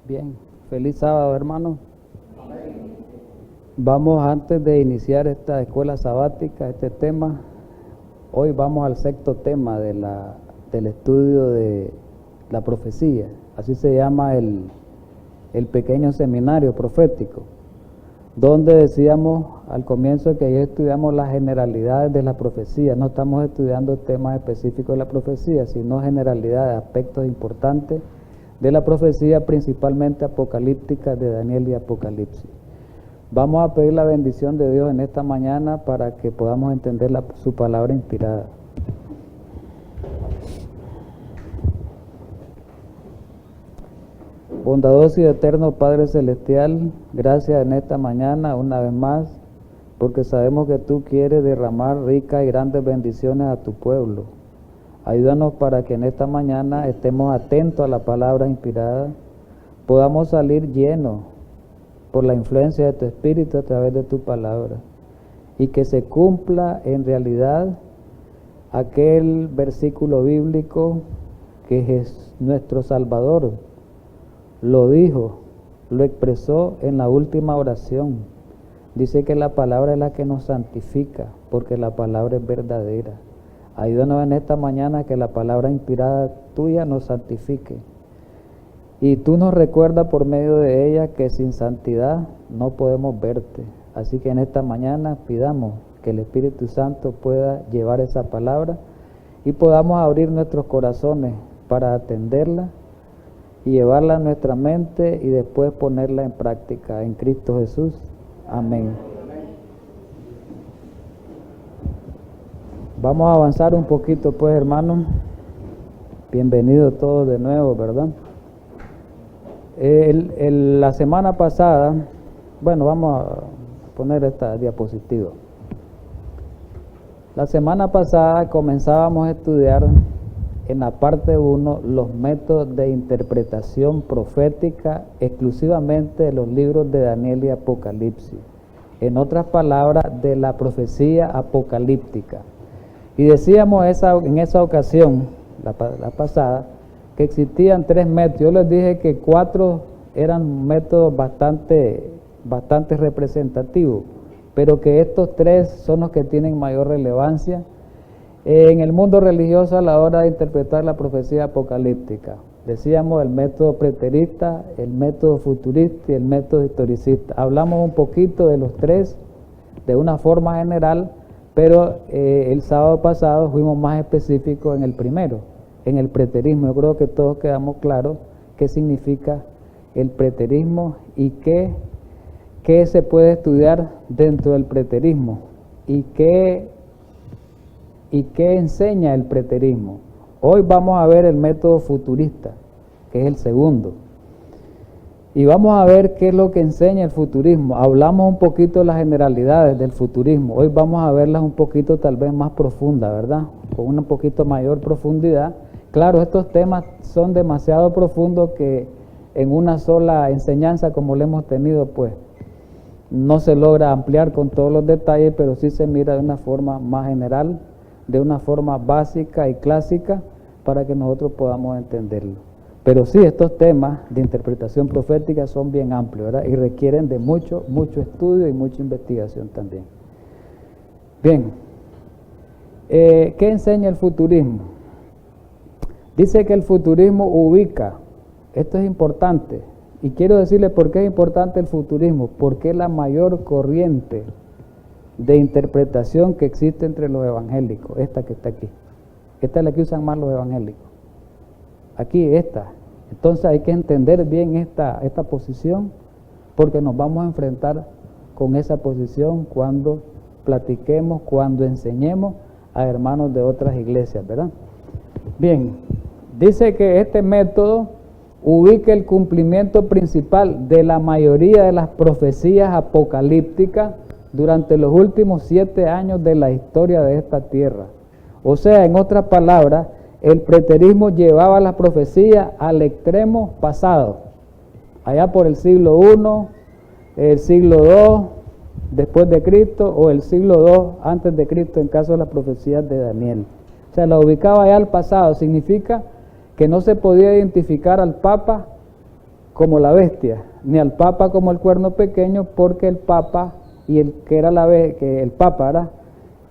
Bien, feliz sábado, hermanos. Vamos, antes de iniciar esta escuela sabática, este tema, hoy vamos al sexto tema del estudio de la profecía. Así se llama el pequeño seminario profético, donde decíamos al comienzo que ya estudiamos las generalidades de la profecía. No estamos estudiando temas específicos de la profecía, sino generalidades, aspectos importantes de la profecía, principalmente apocalíptica, de Daniel y Apocalipsis. Vamos a pedir la bendición de Dios en esta mañana para que podamos entender su palabra inspirada. Bondadoso y eterno Padre Celestial, gracias en esta mañana una vez más, porque sabemos que tú quieres derramar ricas y grandes bendiciones a tu pueblo. Ayúdanos para que en esta mañana estemos atentos a la palabra inspirada, podamos salir llenos por la influencia de tu Espíritu a través de tu palabra, y que se cumpla en realidad aquel versículo bíblico que es nuestro Salvador lo dijo, lo expresó en la última oración. Dice que la palabra es la que nos santifica, porque la palabra es verdadera. Ayúdanos en esta mañana que la palabra inspirada tuya nos santifique. Y tú nos recuerdas por medio de ella que sin santidad no podemos verte. Así que en esta mañana pidamos que el Espíritu Santo pueda llevar esa palabra y podamos abrir nuestros corazones para atenderla y llevarla a nuestra mente y después ponerla en práctica en Cristo Jesús. Amén. Vamos a avanzar un poquito pues, hermanos. Bienvenidos todos de nuevo, ¿verdad? La semana pasada, bueno, vamos a poner esta diapositiva. La semana pasada comenzábamos a estudiar en la parte 1 los métodos de interpretación profética exclusivamente de los libros de Daniel y Apocalipsis. En otras palabras, de la profecía apocalíptica. Y decíamos en esa ocasión, la pasada, que existían 3 métodos. Yo les dije que 4 eran métodos bastante representativos, pero que estos 3 son los que tienen mayor relevancia en el mundo religioso a la hora de interpretar la profecía apocalíptica. Decíamos el método preterista, el método futurista y el método historicista. Hablamos un poquito de los 3 de una forma general, pero el sábado pasado fuimos más específicos en el primero, en el preterismo. Yo creo que todos quedamos claros qué significa el preterismo y qué se puede estudiar dentro del preterismo y qué enseña el preterismo. Hoy vamos a ver el método futurista, que es el segundo. Y vamos a ver qué es lo que enseña el futurismo. Hablamos un poquito de las generalidades del futurismo. Hoy vamos a verlas un poquito tal vez más profundas, ¿verdad? Con una poquito mayor profundidad. Claro, estos temas son demasiado profundos que en una sola enseñanza como la hemos tenido, pues no se logra ampliar con todos los detalles, pero sí se mira de una forma más general, de una forma básica y clásica para que nosotros podamos entenderlo. Pero sí, estos temas de interpretación profética son bien amplios, ¿verdad? Y requieren de mucho estudio y mucha investigación también. Bien, ¿qué enseña el futurismo? Dice que el futurismo ubica, esto es importante, y quiero decirle por qué es importante el futurismo, porque es la mayor corriente de interpretación que existe entre los evangélicos, esta que está aquí. Esta es la que usan más los evangélicos. Aquí, esta. Entonces hay que entender bien esta posición, porque nos vamos a enfrentar con esa posición cuando platiquemos, cuando enseñemos a hermanos de otras iglesias, ¿verdad? Bien, dice que este método ubica el cumplimiento principal de la mayoría de las profecías apocalípticas durante los últimos 7 años de la historia de esta tierra. O sea, en otras palabras, el preterismo llevaba la profecía al extremo pasado, allá por el siglo I, el siglo II después de Cristo, o el siglo II antes de Cristo en caso de las profecías de Daniel. O sea, la ubicaba allá al pasado. Significa que no se podía identificar al Papa como la bestia, ni al Papa como el cuerno pequeño, porque el Papa y el que era que el Papa era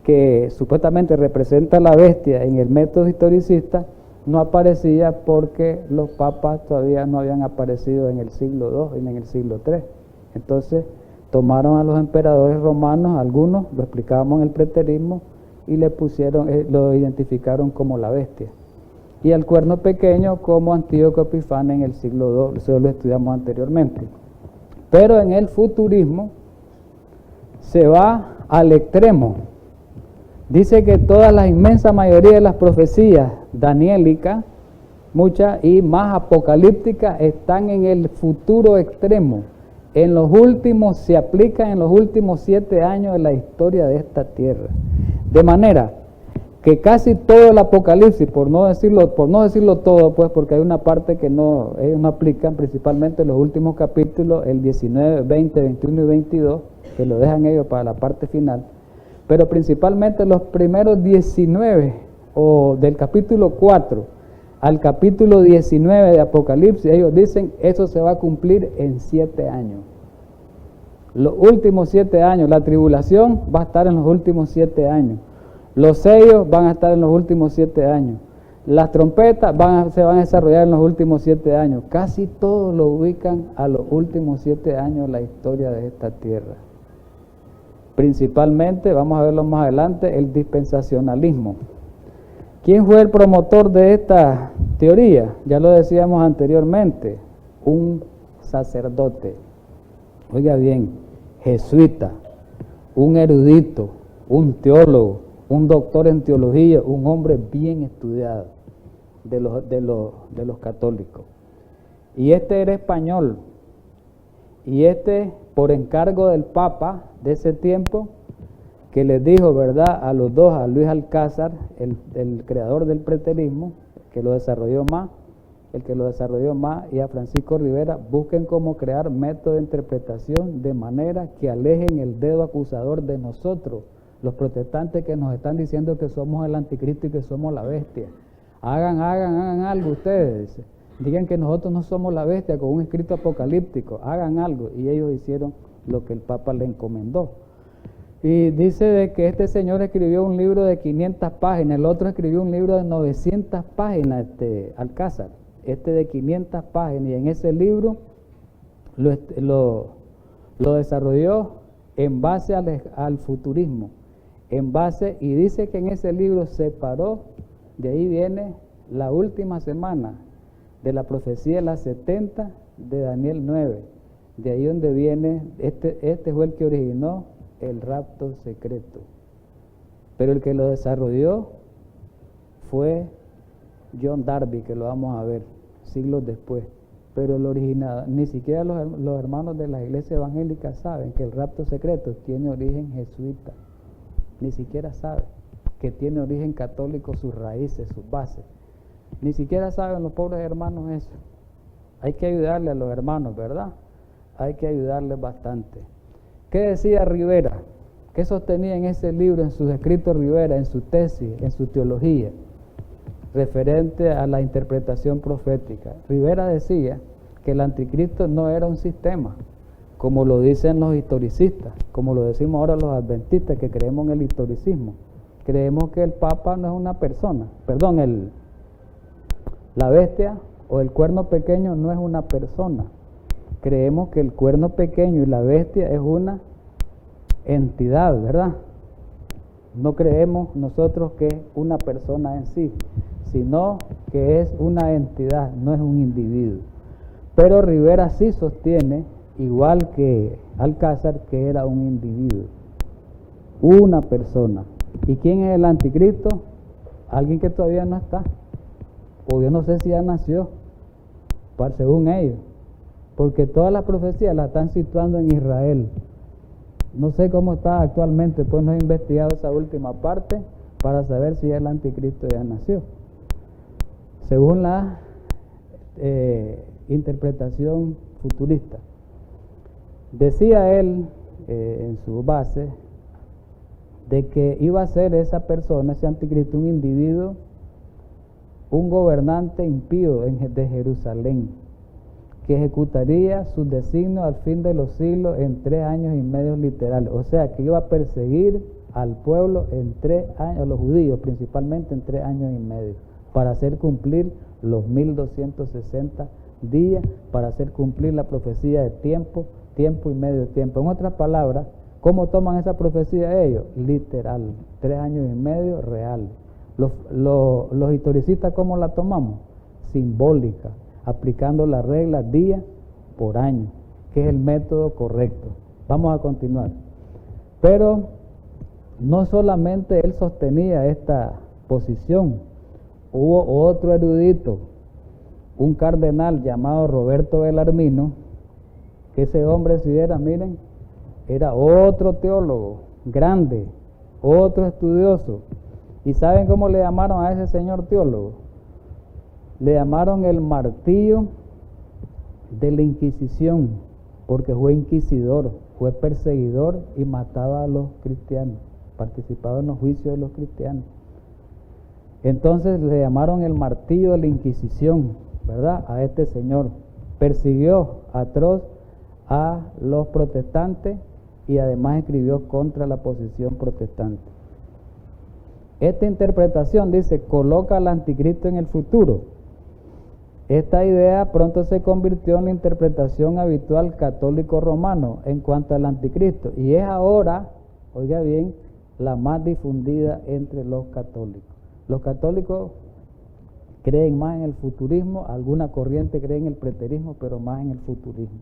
que supuestamente representa la bestia en el método historicista, no aparecía porque los papas todavía no habían aparecido en el siglo II y en el siglo III. Entonces tomaron a los emperadores romanos, algunos lo explicábamos en el preterismo, y le pusieron, lo identificaron como la bestia. Y al cuerno pequeño como Antíoco Epifano en el siglo II, eso lo estudiamos anteriormente. Pero en el futurismo se va al extremo. Dice que toda la inmensa mayoría de las profecías daniélicas, muchas y más apocalípticas, están en el futuro extremo. En los últimos, se aplican en los últimos 7 años de la historia de esta tierra. De manera que casi todo el Apocalipsis, por no decirlo todo, pues porque hay una parte que no, ellos no aplican, principalmente los últimos capítulos, el 19, 20, 21 y 22, que lo dejan ellos para la parte final, pero principalmente los primeros 19, o del capítulo 4 al capítulo 19 de Apocalipsis, ellos dicen, eso se va a cumplir en 7 años. Los últimos 7 años, la tribulación va a estar en los últimos 7 años. Los sellos van a estar en los últimos 7 años. Las trompetas se van a desarrollar en los últimos 7 años. Casi todo lo ubican a los últimos 7 años de la historia de esta tierra. Principalmente, vamos a verlo más adelante, el dispensacionalismo. ¿Quién fue el promotor de esta teoría? Ya lo decíamos anteriormente, un sacerdote. Oiga bien, jesuita, un erudito, un teólogo, un doctor en teología, un hombre bien estudiado de los católicos. Y este era español. Y por encargo del Papa de ese tiempo, que les dijo, ¿verdad?, a los dos, a Luis Alcázar, el creador del preterismo, el que lo desarrolló más, y a Francisco Rivera, busquen cómo crear método de interpretación de manera que alejen el dedo acusador de nosotros, los protestantes que nos están diciendo que somos el anticristo y que somos la bestia. Hagan algo ustedes, digan que nosotros no somos la bestia con un escrito apocalíptico, hagan algo. Y ellos hicieron lo que el Papa le encomendó. Y dice de que este señor escribió un libro de 500 páginas, el otro escribió un libro de 900 páginas, Alcázar, de 500 páginas, y en ese libro lo desarrolló en base al futurismo, y dice que en ese libro se paró, de ahí viene la última semana de la profecía de las 70 de Daniel 9, de ahí donde viene, este fue el que originó el rapto secreto, pero el que lo desarrolló fue John Darby, que lo vamos a ver siglos después, pero el original, ni siquiera los hermanos de la iglesia evangélica saben que el rapto secreto tiene origen jesuita, ni siquiera saben que tiene origen católico, sus raíces, sus bases, ni siquiera saben los pobres hermanos eso. Hay que ayudarle a los hermanos, ¿verdad? Hay que ayudarles bastante. ¿Qué decía Rivera? ¿Qué sostenía en ese libro, en sus escritos Rivera, en su tesis, en su teología, referente a la interpretación profética? Rivera decía que el anticristo no era un sistema, como lo dicen los historicistas, como lo decimos ahora los adventistas que creemos en el historicismo. Creemos que el Papa no es una persona, la bestia o el cuerno pequeño no es una persona. Creemos que el cuerno pequeño y la bestia es una entidad, ¿verdad? No creemos nosotros que es una persona en sí, sino que es una entidad, no es un individuo. Pero Rivera sí sostiene, igual que Alcázar, que era un individuo, una persona. ¿Y quién es el anticristo? Alguien que todavía no está, o yo no sé si ya nació, según ellos, porque todas las profecías las están situando en Israel. No sé cómo está actualmente, pues no he investigado esa última parte para saber si el anticristo ya nació. Según la interpretación futurista, decía él en su base de que iba a ser esa persona, ese anticristo, un individuo, un gobernante impío de Jerusalén, que ejecutaría sus designios al fin de los siglos en 3 años y medio literales. O sea, que iba a perseguir al pueblo en 3 años, a los judíos principalmente en 3 años y medio, para hacer cumplir los 1260 días, para hacer cumplir la profecía de tiempo y medio tiempo. En otras palabras, ¿cómo toman esa profecía ellos? Literal, 3 años y medio real. Los historicistas, ¿cómo la tomamos? Simbólica, aplicando la regla día por año, que es el método correcto. Vamos a continuar. Pero no solamente él sostenía esta posición, hubo otro erudito, un cardenal llamado Roberto Bellarmino, que ese hombre, si era, miren, era otro teólogo grande, otro estudioso. ¿Y saben cómo le llamaron a ese señor teólogo? Le llamaron el martillo de la Inquisición, porque fue inquisidor, fue perseguidor y mataba a los cristianos, participaba en los juicios de los cristianos. Entonces le llamaron el martillo de la Inquisición, ¿verdad? A este señor. Persiguió atroz a los protestantes y además escribió contra la posición protestante. Esta interpretación, dice, coloca al anticristo en el futuro. Esta idea pronto se convirtió en la interpretación habitual católico-romano en cuanto al anticristo, y es ahora, oiga bien, la más difundida entre los católicos. Los católicos creen más en el futurismo, alguna corriente cree en el preterismo, pero más en el futurismo.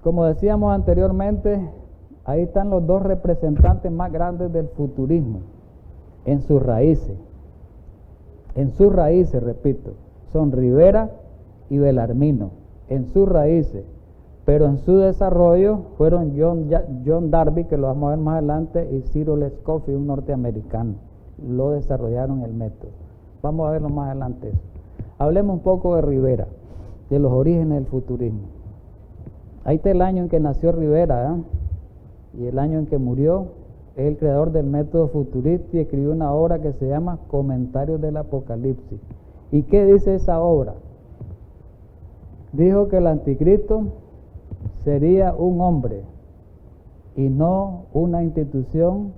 Como decíamos anteriormente, ahí están los dos representantes más grandes del futurismo, en sus raíces. En sus raíces, repito, son Rivera y Bellarmino, en sus raíces, pero en su desarrollo fueron John Darby, que lo vamos a ver más adelante, y Cyril Scofield, un norteamericano, lo desarrollaron el método. Vamos a verlo más adelante eso. Hablemos un poco de Rivera, de los orígenes del futurismo. Ahí está el año en que nació Rivera, y el año en que murió. Es el creador del método futurista y escribió una obra que se llama Comentarios del Apocalipsis. ¿Y qué dice esa obra? Dijo que el anticristo sería un hombre y no una institución,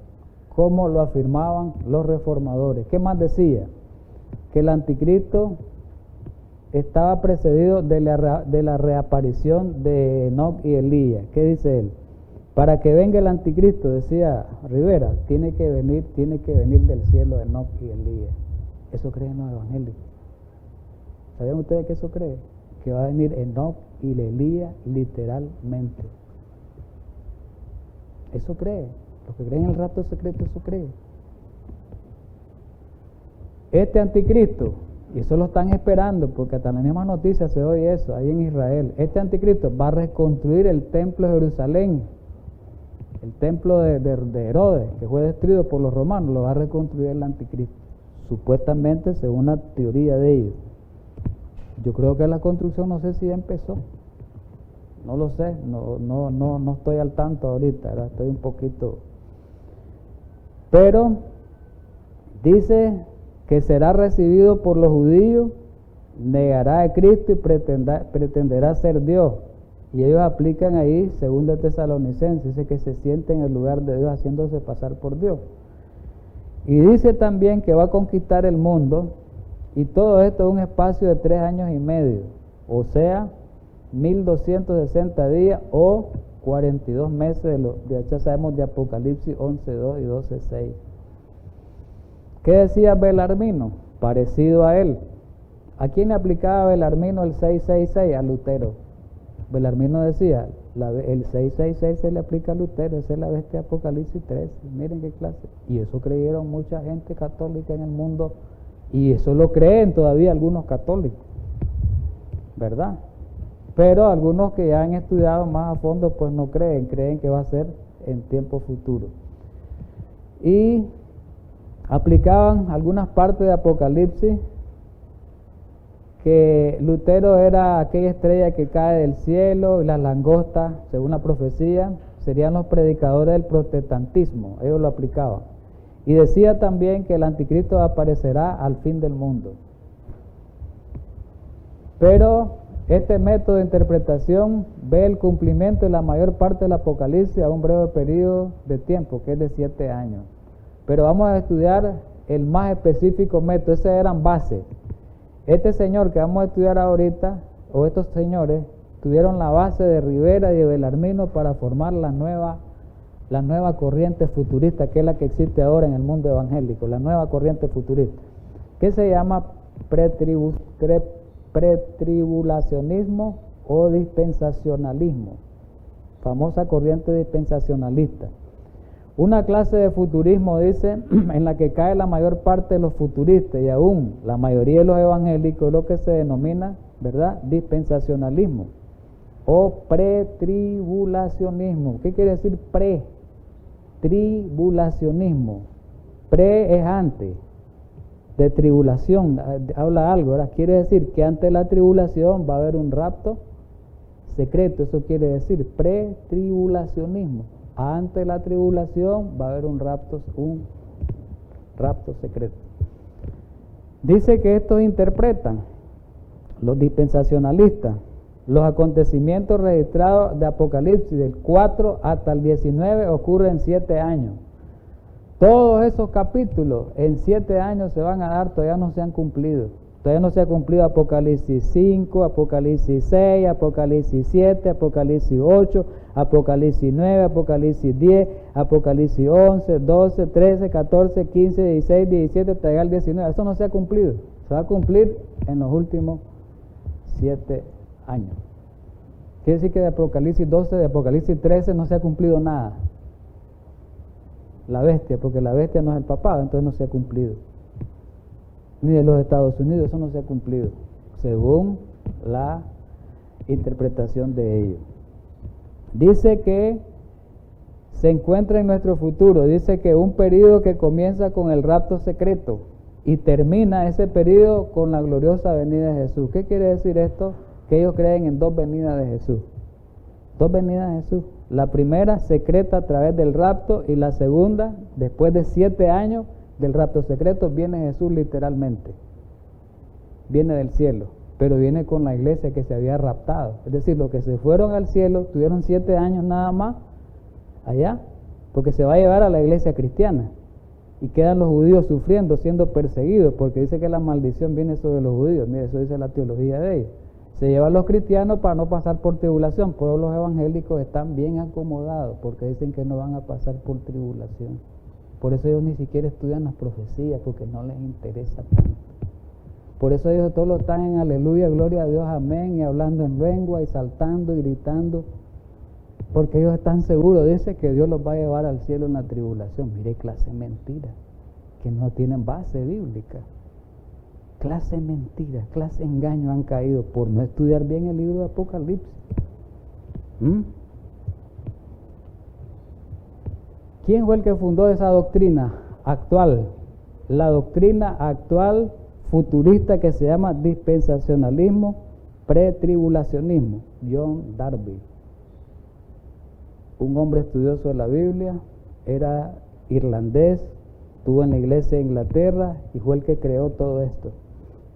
como lo afirmaban los reformadores. ¿Qué más decía? Que el anticristo estaba precedido de la reaparición de Enoc y Elías. ¿Qué dice él? Para que venga el anticristo, decía Rivera, tiene que venir del cielo Enoc y Elías. Eso creen los evangélicos. ¿Saben ustedes que eso cree? Que va a venir Enoc y Elías literalmente. Eso cree. Los que creen en el rapto secreto, eso cree. Este anticristo, y eso lo están esperando, porque hasta en las mismas noticias se oye eso, ahí en Israel. Este anticristo va a reconstruir el templo de Jerusalén. El templo de Herodes, que fue destruido por los romanos, lo va a reconstruir el anticristo, supuestamente según la teoría de ellos. Yo creo que la construcción, no sé si ya empezó, no lo sé, no estoy al tanto ahorita, ¿verdad? Estoy un poquito, pero dice que será recibido por los judíos, negará a Cristo y pretenderá ser Dios. Y ellos aplican ahí, según de Tesalonicenses, dice que se siente en el lugar de Dios haciéndose pasar por Dios. Y dice también que va a conquistar el mundo, y todo esto en un espacio de 3 años y medio, o sea, 1260 días o 42 meses, ya sabemos de Apocalipsis 11:2 y 12:6. ¿Qué decía Bellarmino? Parecido a él. ¿A quién le aplicaba Bellarmino el 666? A Lutero. Bellarmino decía, el 666 se le aplica a Lutero, esa es la bestia de Apocalipsis 13, miren qué clase. Y eso creyeron mucha gente católica en el mundo, y eso lo creen todavía algunos católicos, ¿verdad? Pero algunos que ya han estudiado más a fondo, pues no creen que va a ser en tiempo futuro. Y aplicaban algunas partes de Apocalipsis, que Lutero era aquella estrella que cae del cielo, y las langostas, según la profecía, serían los predicadores del protestantismo. Ellos lo aplicaban. Y decía también que el anticristo aparecerá al fin del mundo. Pero este método de interpretación ve el cumplimiento de la mayor parte del Apocalipsis a un breve periodo de tiempo, que es de 7 años. Pero vamos a estudiar el más específico método, esas eran bases. Este señor que vamos a estudiar ahorita, o estos señores, tuvieron la base de Rivera y de Bellarmino para formar la nueva corriente futurista, que es la que existe ahora en el mundo evangélico, la nueva corriente futurista, que se llama pretribulacionismo o dispensacionalismo, famosa corriente dispensacionalista. Una clase de futurismo, dice, en la que cae la mayor parte de los futuristas y aún la mayoría de los evangélicos, lo que se denomina, ¿verdad?, dispensacionalismo o pretribulacionismo. ¿Qué quiere decir pretribulacionismo? Pre es antes, de tribulación, habla algo, ¿verdad? Quiere decir que antes de la tribulación va a haber un rapto secreto, eso quiere decir pretribulacionismo. Antes de la tribulación va a haber un rapto secreto. Dice que estos interpretan, los dispensacionalistas, los acontecimientos registrados de Apocalipsis del 4 hasta el 19 ocurren en 7 años. Todos esos capítulos en 7 años se van a dar, todavía no se han cumplido. Todavía no se ha cumplido Apocalipsis 5, Apocalipsis 6, Apocalipsis 7, Apocalipsis 8, Apocalipsis 9, Apocalipsis 10, Apocalipsis 11, 12, 13, 14, 15, 16, 17, hasta llegar al 19. Eso no se ha cumplido. Se va a cumplir en los últimos 7 años. Quiere decir que de Apocalipsis 12, de Apocalipsis 13 no se ha cumplido nada. La bestia, porque la bestia no es el papado, entonces no se ha cumplido. Ni de los Estados Unidos, eso no se ha cumplido, según la interpretación de ellos. Dice que se encuentra en nuestro futuro, dice que un periodo que comienza con el rapto secreto y termina ese periodo con la gloriosa venida de Jesús. ¿Qué quiere decir esto? Que ellos creen en 2 venidas de Jesús. 2 venidas de Jesús. La primera secreta a través del rapto y la segunda, después de 7 años del rapto secreto, viene Jesús literalmente. Viene del cielo, pero viene con la iglesia que se había raptado. Es decir, los que se fueron al cielo tuvieron 7 años nada más allá, porque se va a llevar a la iglesia cristiana. Y quedan los judíos sufriendo, siendo perseguidos, porque dice que la maldición viene sobre los judíos. Mire, eso dice la teología de ellos. Se llevan los cristianos para no pasar por tribulación, pero los evangélicos están bien acomodados, porque dicen que no van a pasar por tribulación. Por eso ellos ni siquiera estudian las profecías, porque no les interesa tanto. Por eso ellos todos están en aleluya, gloria a Dios, amén, y hablando en lengua, y saltando, y gritando, porque ellos están seguros, dice que Dios los va a llevar al cielo en la tribulación. Mire, clase mentira, que no tienen base bíblica. Clase mentira, clase engaño han caído por no estudiar bien el libro de Apocalipsis. ¿Quién fue el que fundó esa doctrina actual? La doctrina actual futurista que se llama dispensacionalismo, pretribulacionismo. John Darby, un hombre estudioso de la Biblia, era irlandés, estuvo en la iglesia de Inglaterra y fue el que creó todo esto.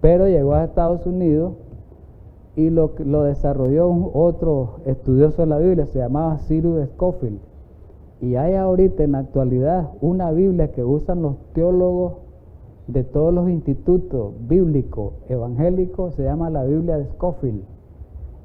Pero llegó a Estados Unidos y lo desarrolló otro estudioso de la Biblia, se llamaba Cyrus Scofield. Y hay ahorita en la actualidad una Biblia que usan los teólogos de todos los institutos bíblicos evangélicos, se llama la Biblia de Scofield.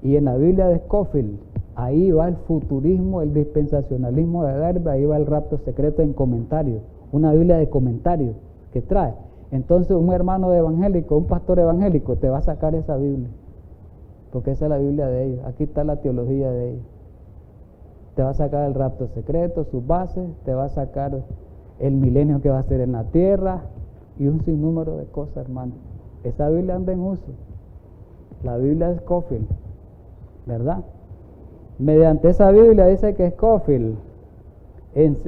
Y en la Biblia de Scofield, ahí va el futurismo, el dispensacionalismo de Darby, ahí va el rapto secreto en comentarios, una Biblia de comentarios que trae. Entonces un hermano de evangélico, un pastor evangélico, te va a sacar esa Biblia, porque esa es la Biblia de ellos, aquí está la teología de ellos. Te va a sacar el rapto secreto, sus bases, te va a sacar el milenio que va a ser en la tierra y un sinnúmero de cosas, hermano. Esa Biblia anda en uso, la Biblia de Scofield, ¿verdad? Mediante esa Biblia dice que Scofield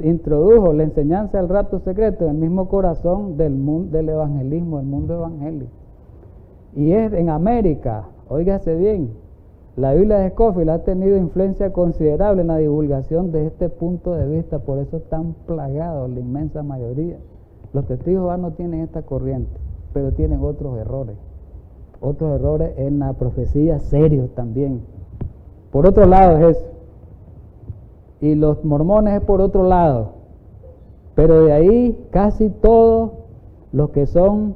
introdujo la enseñanza del rapto secreto en el mismo corazón del mundo, del evangelismo, del mundo evangélico. Y es en América, óigase bien, la Biblia de Scofield ha tenido influencia considerable en la divulgación de este punto de vista, por eso están plagados la inmensa mayoría. Los testigos de Jehová no tienen esta corriente, pero tienen otros errores. otros errores en la profecía serios también. Por otro lado es eso. Y los mormones es por otro lado. Pero de ahí casi todos los que son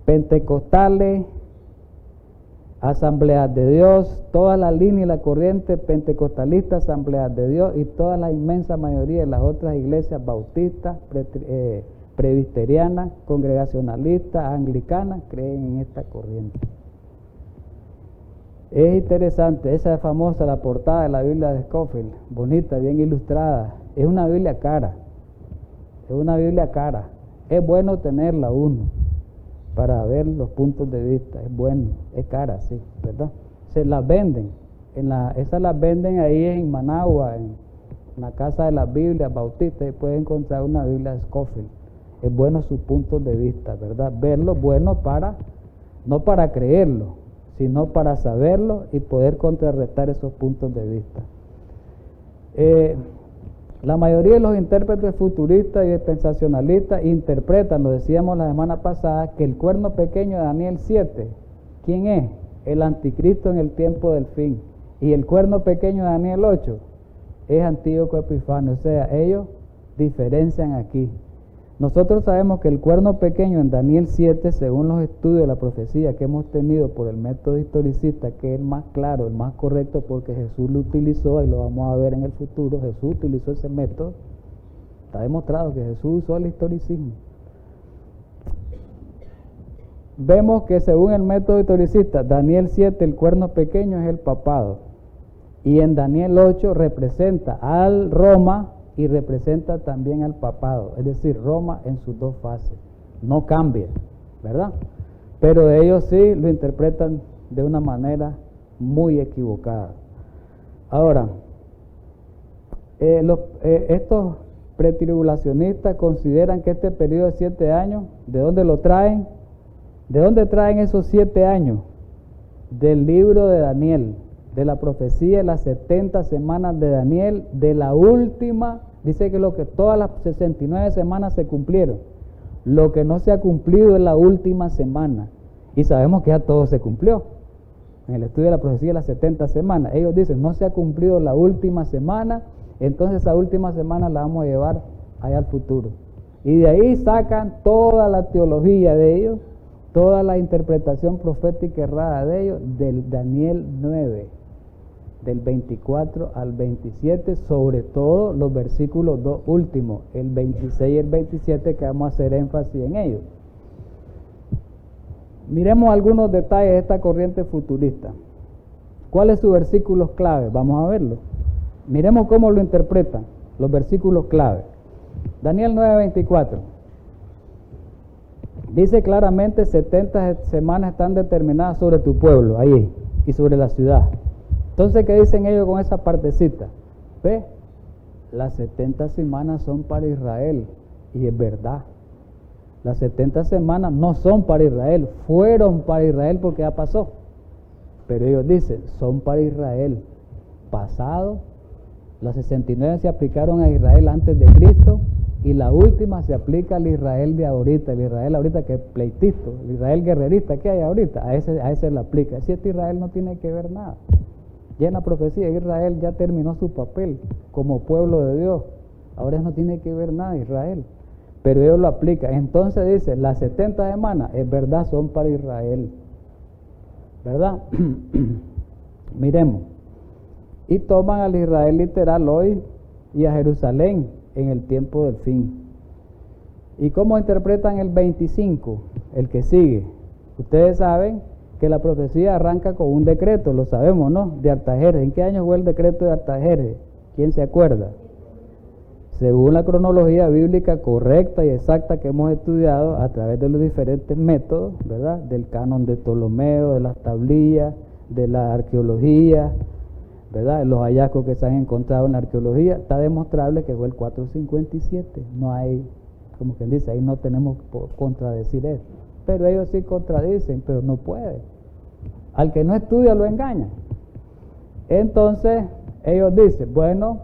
pentecostales, Asambleas de Dios, toda la línea y la corriente pentecostalista, Asambleas de Dios y toda la inmensa mayoría de las otras iglesias bautistas, presbiterianas, congregacionalistas, anglicanas, creen en esta corriente. Es interesante, esa famosa, la portada de la Biblia de Scofield, bonita, bien ilustrada, es una Biblia cara, es bueno tenerla uno, para ver los puntos de vista, es bueno, es cara, sí, ¿verdad? Se las venden, esas las venden ahí en Managua, en la casa de las Biblias bautistas, y pueden encontrar una Biblia de Scofield. Es bueno sus puntos de vista, ¿verdad? Verlo, bueno no para creerlo, sino para saberlo y poder contrarrestar esos puntos de vista. La mayoría de los intérpretes futuristas y dispensacionalistas interpretan, lo decíamos la semana pasada, que el cuerno pequeño de Daniel 7, ¿quién es? El anticristo en el tiempo del fin. Y el cuerno pequeño de Daniel 8 es Antíoco Epifanio. O sea, ellos diferencian aquí. Nosotros sabemos que el cuerno pequeño en Daniel 7, según los estudios de la profecía que hemos tenido por el método historicista, que es el más claro, el más correcto, porque Jesús lo utilizó y lo vamos a ver en el futuro, Jesús utilizó ese método, está demostrado que Jesús usó el historicismo. Vemos que según el método historicista, Daniel 7, el cuerno pequeño es el papado, y en Daniel 8 representa al Roma, y representa también al papado, es decir, Roma en sus dos fases, no cambia, ¿verdad? Pero ellos sí lo interpretan de una manera muy equivocada. Ahora, estos pretribulacionistas consideran que este periodo de 7 años, ¿de dónde lo traen? ¿De dónde traen esos 7 años? Del libro de Daniel, de la profecía de las 70 semanas de Daniel, de la última, dice que todas las 69 semanas se cumplieron. Lo que no se ha cumplido es la última semana. Y sabemos que ya todo se cumplió. En el estudio de la profecía de las 70 semanas, ellos dicen, no se ha cumplido la última semana, entonces esa última semana la vamos a llevar allá al futuro. Y de ahí sacan toda la teología de ellos, toda la interpretación profética errada de ellos, del Daniel 9. Del 24 al 27, sobre todo los versículos 2 últimos, el 26 y el 27, que vamos a hacer énfasis en ellos. Miremos algunos detalles de esta corriente futurista. ¿Cuáles son sus versículos clave? Vamos a verlo. Miremos cómo lo interpretan, los versículos clave. Daniel 9:24. Dice claramente, 70 semanas están determinadas sobre tu pueblo, ahí, y sobre la ciudad. Entonces, ¿qué dicen ellos con esa partecita? Ve, las 70 semanas son para Israel, y es verdad. Las 70 semanas no son para Israel, fueron para Israel porque ya pasó. Pero ellos dicen, son para Israel. Pasado, las 69 se aplicaron a Israel antes de Cristo, y la última se aplica al Israel de ahorita, el Israel ahorita que es pleitito, el Israel guerrerista que hay ahorita, a ese le aplica. Si este Israel no tiene que ver nada. Ya en la profecía Israel ya terminó su papel como pueblo de Dios. Ahora no tiene que ver nada Israel. Pero ellos lo aplican. Entonces dice, las 70 semanas, es verdad, son para Israel. ¿Verdad? Miremos. Y toman al Israel literal hoy y a Jerusalén en el tiempo del fin. ¿Y cómo interpretan el 25? El que sigue. Ustedes saben que la profecía arranca con un decreto, lo sabemos, ¿no? De Artajerjes. ¿En qué año fue el decreto de Artajerjes? ¿Quién se acuerda? Según la cronología bíblica correcta y exacta que hemos estudiado a través de los diferentes métodos, ¿verdad? Del canon de Ptolomeo, de las tablillas, de la arqueología, ¿verdad? Los hallazgos que se han encontrado en la arqueología, está demostrable que fue el 457. No hay, como quien dice, ahí no tenemos por contradecir eso. Pero ellos sí contradicen, pero no pueden. Al que no estudia lo engañan. Entonces, ellos dicen, bueno,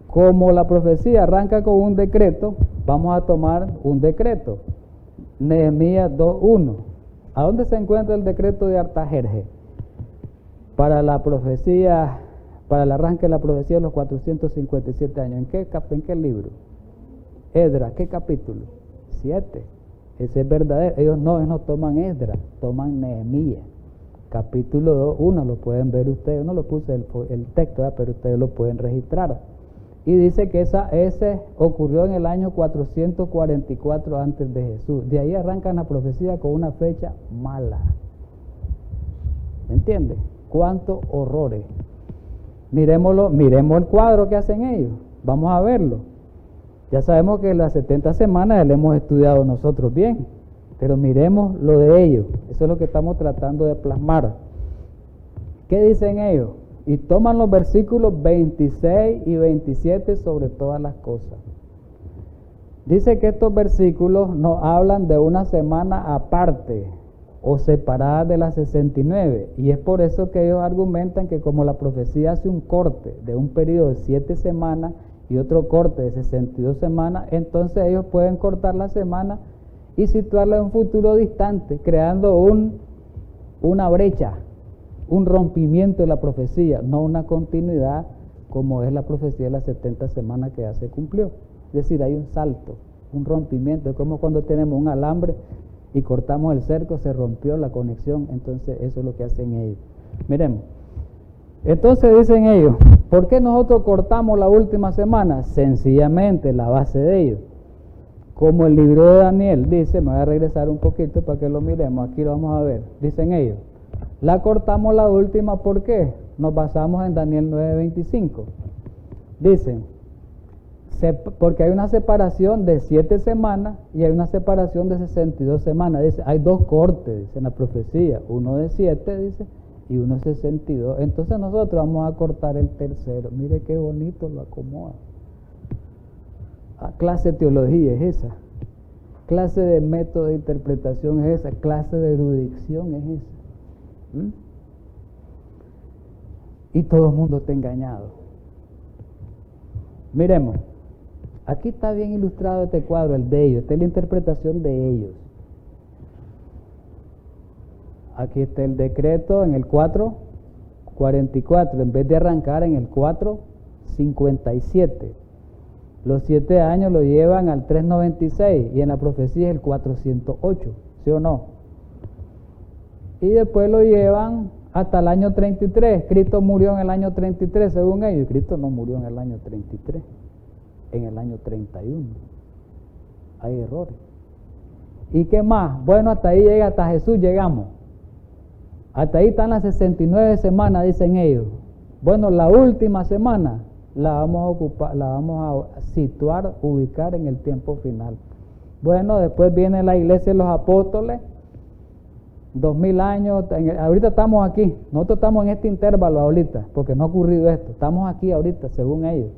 como la profecía arranca con un decreto, vamos a tomar un decreto. Nehemías 2:1. ¿A dónde se encuentra el decreto de Artajerje? Para la profecía, para el arranque de la profecía de los 457 años. ¿En qué libro? Esdras, ¿qué capítulo? 7. Ese es verdadero. Ellos no toman Esdras, toman Nehemías. Capítulo 2, 1, lo pueden ver ustedes. Yo no lo puse el texto, ¿verdad? Pero ustedes lo pueden registrar. Y dice que ese ocurrió en el año 444 antes de Jesús. De ahí arrancan la profecía con una fecha mala. ¿Me entiendes? ¿Cuántos horrores? Miremos el cuadro que hacen ellos. Vamos a verlo. Ya sabemos que las 70 semanas lo hemos estudiado nosotros bien, pero miremos lo de ellos. Eso es lo que estamos tratando de plasmar. ¿Qué dicen ellos? Y toman los versículos 26 y 27 sobre todas las cosas. Dice que estos versículos nos hablan de una semana aparte o separada de las 69, y es por eso que ellos argumentan que como la profecía hace un corte de un periodo de 7 semanas y otro corte de 62 semanas, entonces ellos pueden cortar la semana y situarla en un futuro distante, creando una brecha, un rompimiento de la profecía, no una continuidad como es la profecía de las 70 semanas que ya se cumplió. Es decir, hay un salto, un rompimiento. Es como cuando tenemos un alambre y cortamos el cerco, se rompió la conexión. Entonces eso es lo que hacen ellos. Miremos. Entonces dicen ellos, ¿por qué nosotros cortamos la última semana? Sencillamente la base de ellos. Como el libro de Daniel dice, me voy a regresar un poquito para que lo miremos, aquí lo vamos a ver. Dicen ellos, la cortamos la última, ¿por qué? Nos basamos en Daniel 9:25. Dicen, porque hay una separación de 7 semanas y hay una separación de 62 semanas. Dice, hay 2 cortes, dice en la profecía, uno de 7, dice, y uno de 62. Entonces nosotros vamos a cortar el tercero. Mire qué bonito lo acomoda. Clase de teología es esa, clase de método de interpretación es esa, clase de erudición es esa. Y todo el mundo está engañado. Miremos, aquí está bien ilustrado este cuadro, el de ellos, esta es la interpretación de ellos. Aquí está el decreto en el 4:44, en vez de arrancar en el 4:57. Los 7 años lo llevan al 3:96 y en la profecía es el 408, ¿sí o no? Y después lo llevan hasta el año 33. Cristo murió en el año 33 según ellos. Cristo no murió en el año 33, en el año 31. Hay errores. ¿Y qué más? Bueno, hasta ahí llega, hasta Jesús llegamos. Hasta ahí están las 69 semanas, dicen ellos. Bueno, la última semana la vamos a ocupar, la vamos a situar, ubicar en el tiempo final. Bueno, después viene la iglesia de los apóstoles, 2000 años, ahorita estamos aquí, nosotros estamos en este intervalo ahorita, porque no ha ocurrido esto, estamos aquí ahorita, según ellos,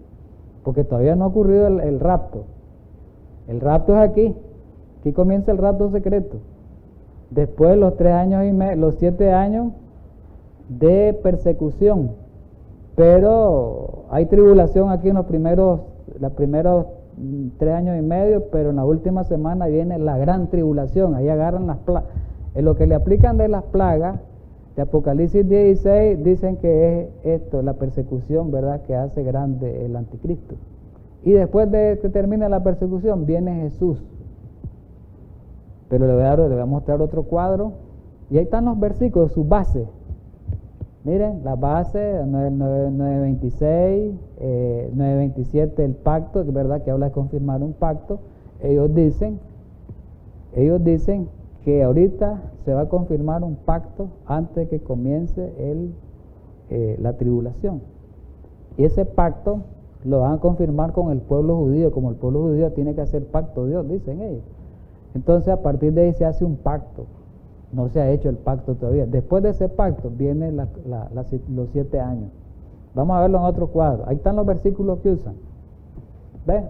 porque todavía no ha ocurrido el rapto. El rapto es aquí comienza el rapto secreto. Después los 3 años y medio, los 7 años de persecución, pero hay tribulación aquí en los primeros 3 años y medio, pero en la última semana viene la gran tribulación, ahí agarran las plagas. En lo que le aplican de las plagas de Apocalipsis 16 dicen que es esto, la persecución, ¿verdad?, que hace grande el anticristo. Y después de que termine la persecución viene Jesús. Pero le voy a mostrar otro cuadro y ahí están los versículos, su base. Miren, la base, 9:26, 9:27 el pacto, que es verdad que habla de confirmar un pacto. Ellos dicen que ahorita se va a confirmar un pacto antes de que comience la tribulación. Y ese pacto lo van a confirmar con el pueblo judío, como el pueblo judío tiene que hacer pacto de Dios, dicen ellos. Entonces a partir de ahí se hace un pacto. No se ha hecho el pacto todavía. Después de ese pacto vienen los 7 años. Vamos a verlo en otro cuadro. Ahí están los versículos que usan. ¿Ves?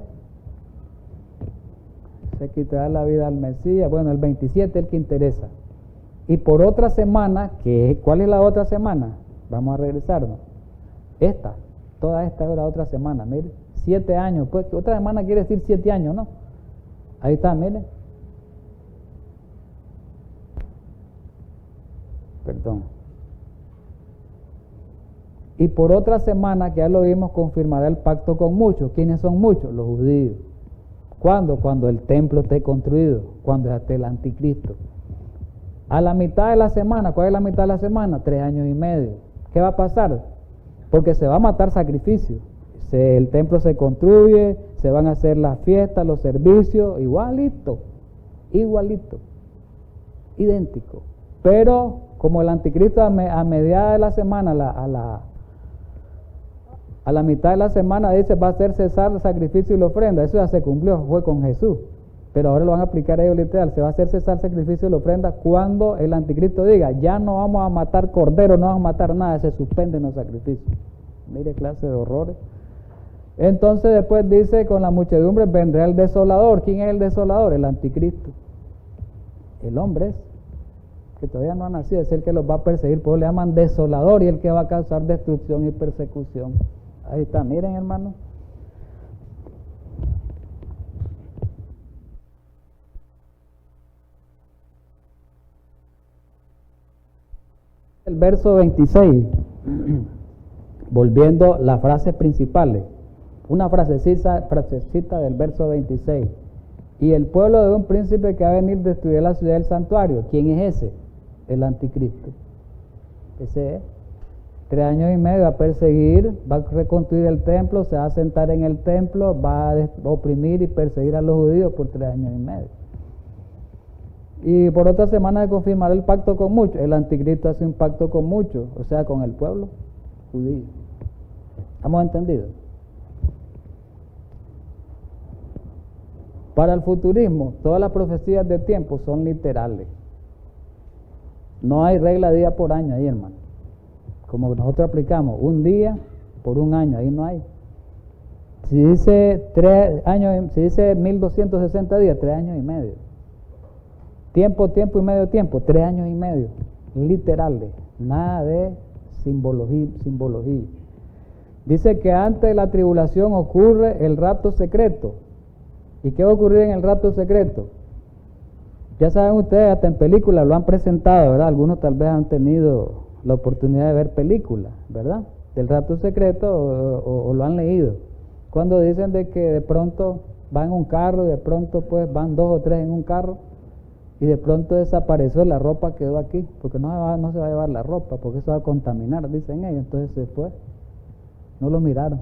Se quitará la vida al Mesías. Bueno, el 27 es el que interesa. Y por otra semana, ¿cuál es la otra semana? Vamos a regresarnos. Toda esta es la otra semana. Mire, 7 años. Pues otra semana quiere decir 7 años, ¿no? Ahí está, mire. Perdón. Y por otra semana, que ya lo vimos, confirmará el pacto con muchos. ¿Quiénes son muchos? Los judíos. ¿Cuándo? Cuando el templo esté construido, cuando esté el anticristo. A la mitad de la semana, ¿cuál es la mitad de la semana? 3 años y medio. ¿Qué va a pasar? Porque se va a matar sacrificios. El templo se construye, se van a hacer las fiestas, los servicios, igualito, idéntico. Pero como el anticristo a mediada de la semana, a la mitad de la semana dice va a hacer cesar el sacrificio y la ofrenda, eso ya se cumplió, fue con Jesús. Pero ahora lo van a aplicar a ellos literal, se va a hacer cesar el sacrificio y la ofrenda cuando el anticristo diga, ya no vamos a matar corderos, no vamos a matar nada, se suspenden los sacrificios. Mire clase de horrores. Entonces después dice, con la muchedumbre vendrá el desolador. ¿Quién es el desolador? El anticristo. El hombre es, que todavía no ha nacido, es el que los va a perseguir, por eso le llaman desolador, y el que va a causar destrucción y persecución. Ahí está, miren hermano. El verso 26, volviendo las frases principales. Una frasecita del verso 26. Y el pueblo de un príncipe que va a venir a destruir la ciudad del santuario. ¿Quién es ese? El anticristo. Ese es. 3 años y medio va a perseguir, va a reconstruir el templo, se va a sentar en el templo, va a oprimir y perseguir a los judíos por 3 años y medio. Y por otra semana de confirmar el pacto con muchos. El anticristo hace un pacto con muchos, o sea, con el pueblo judío. ¿Hemos entendido? Para el futurismo, todas las profecías de tiempo son literales. No hay regla de día por año ahí, hermano. Como nosotros aplicamos, un día por un año, ahí no hay. Si dice 3 años, si dice 1260 días, 3 años y medio. Tiempo y medio tiempo, 3 años y medio. Literales, nada de simbología. Dice que antes de la tribulación ocurre el rapto secreto. ¿Y qué va a ocurrir en el rapto secreto? Ya saben ustedes, hasta en películas lo han presentado, ¿verdad? Algunos tal vez han tenido la oportunidad de ver películas, ¿verdad? Del rapto secreto o lo han leído. Cuando dicen de que de pronto van en un carro, de pronto pues van 2 o 3 en un carro y de pronto desapareció, la ropa quedó aquí, porque no se va a llevar la ropa, porque eso va a contaminar, dicen ellos. Entonces se fue, no lo miraron.